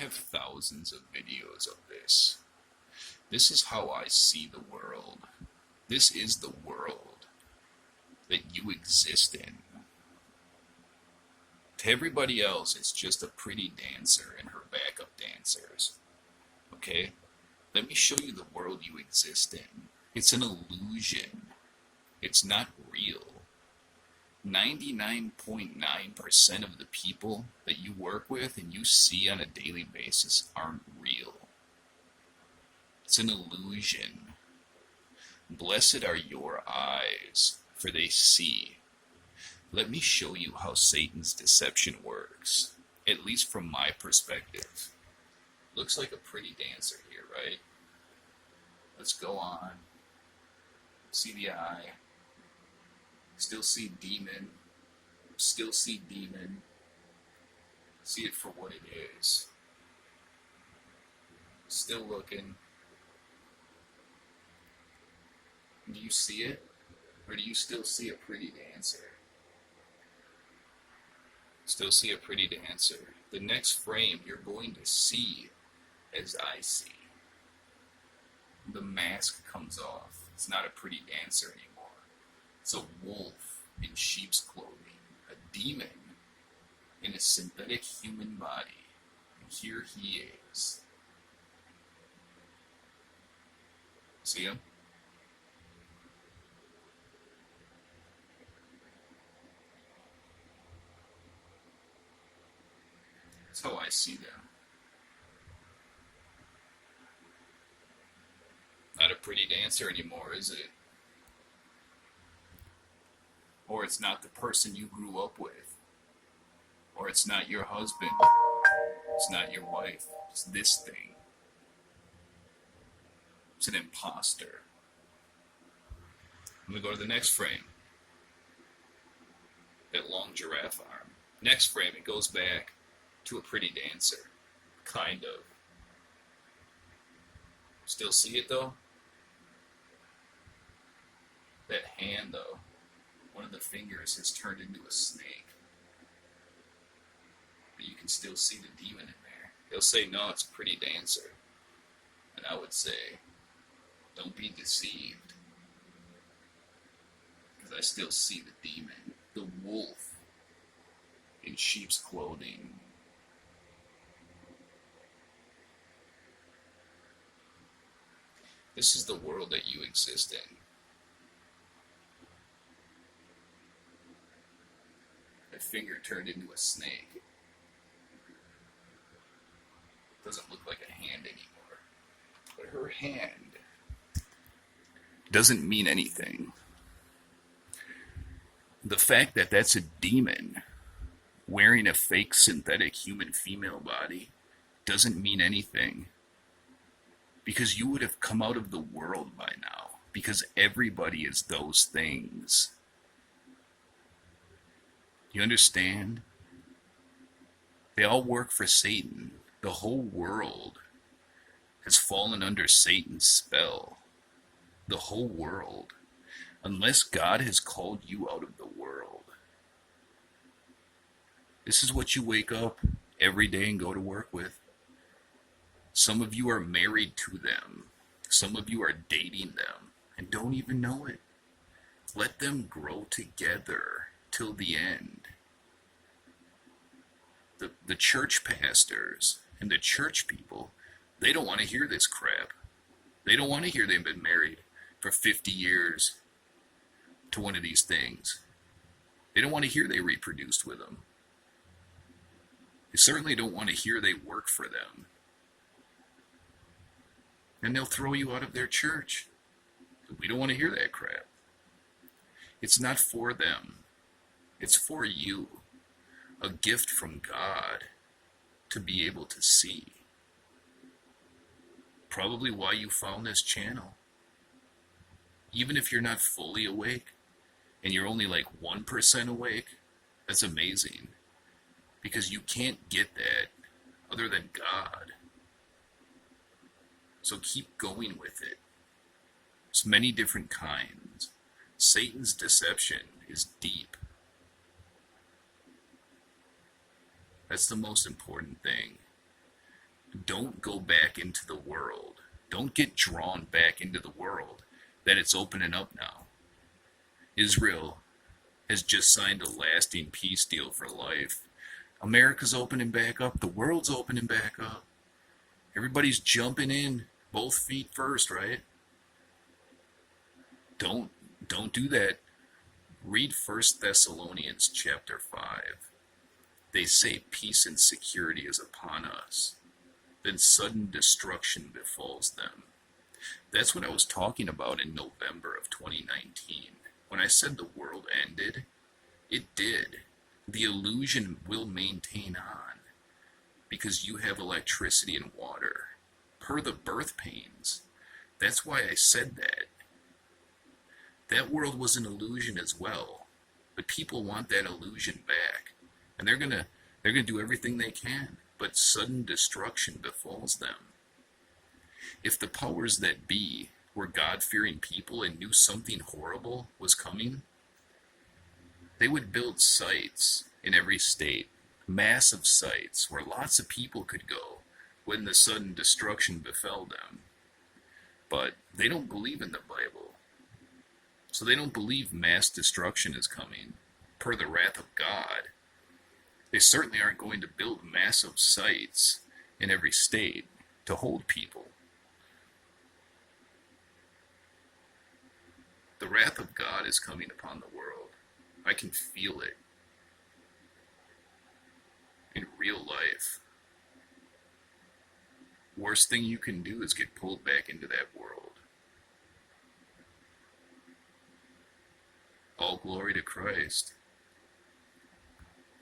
have thousands of videos of this. This is how I see the world. This is the world that you exist in. To everybody else, it's just a pretty dancer and her backup dancers. Okay? Let me show you the world you exist in. It's an illusion. It's not real. 99.9% of the people that you work with and you see on a daily basis aren't real. It's an illusion. Blessed are your eyes, for they see. Let me show you how Satan's deception works, at least from my perspective. Looks like a pretty dancer here, right? Let's go on. See the eye. Still see demon. Still see demon. See it for what it is. Still looking. Do you see it? Or do you still see a pretty dancer? Still see a pretty dancer. The next frame you're going to see as I see. The mask comes off. It's not a pretty dancer anymore. It's a wolf in sheep's clothing, a demon in a synthetic human body. And here he is. See him? That's how I see them. Not a pretty dancer anymore, is it? Or it's not the person you grew up with. Or it's not your husband. It's not your wife. It's this thing. It's an imposter. I'm going to go to the next frame. That long giraffe arm. Next frame, it goes back to a pretty dancer. Kind of. Still see it though? That hand though. One of the fingers has turned into a snake. But you can still see the demon in there. They'll say, no, it's a pretty dancer. And I would say, don't be deceived. Because I still see the demon. The wolf in sheep's clothing. This is the world that you exist in. That finger turned into a snake. Doesn't look like a hand anymore. But her hand doesn't mean anything. The fact that that's a demon wearing a fake synthetic human female body doesn't mean anything. Because you would have come out of the world by now. Because everybody is those things. You understand? They all work for Satan. The whole world has fallen under Satan's spell. The whole world. Unless God has called you out of the world. This is what you wake up every day and go to work with. Some of you are married to them. Some of you are dating them and don't even know it. Let them grow together till the end. The church pastors and the church people, they don't want to hear this crap. They don't want to hear they've been married for 50 years to one of these things. They don't want to hear they reproduced with them. They certainly don't want to hear they work for them. And they'll throw you out of their church. We don't want to hear that crap. It's not for them. It's for you. A gift from God to be able to see. Probably why you found this channel. Even if you're not fully awake, and you're only like 1% awake, that's amazing. Because you can't get that other than God. So keep going with it. There's many different kinds. Satan's deception is deep. That's the most important thing. Don't go back into the world. Don't get drawn back into the world that it's opening up now. Israel has just signed a lasting peace deal for life. America's opening back up. The world's opening back up. Everybody's jumping in, both feet first, right? Don't do that. Read 1 Thessalonians chapter 5. They say peace and security is upon us. Then sudden destruction befalls them. That's what I was talking about in November of 2019. When I said the world ended, it did. The illusion will maintain on because you have electricity and water, per the birth pains. That's why I said that. That world was an illusion as well, but people want that illusion back, and they're gonna do everything they can, but sudden destruction befalls them. If the powers that be were God-fearing people and knew something horrible was coming, they would build sites in every state, massive sites where lots of people could go when the sudden destruction befell them. But they don't believe in the Bible. So they don't believe mass destruction is coming, per the wrath of God. They certainly aren't going to build massive sites in every state to hold people. The wrath of God is coming upon the world. I can feel it in real life. Worst thing you can do is get pulled back into that world. All glory to Christ.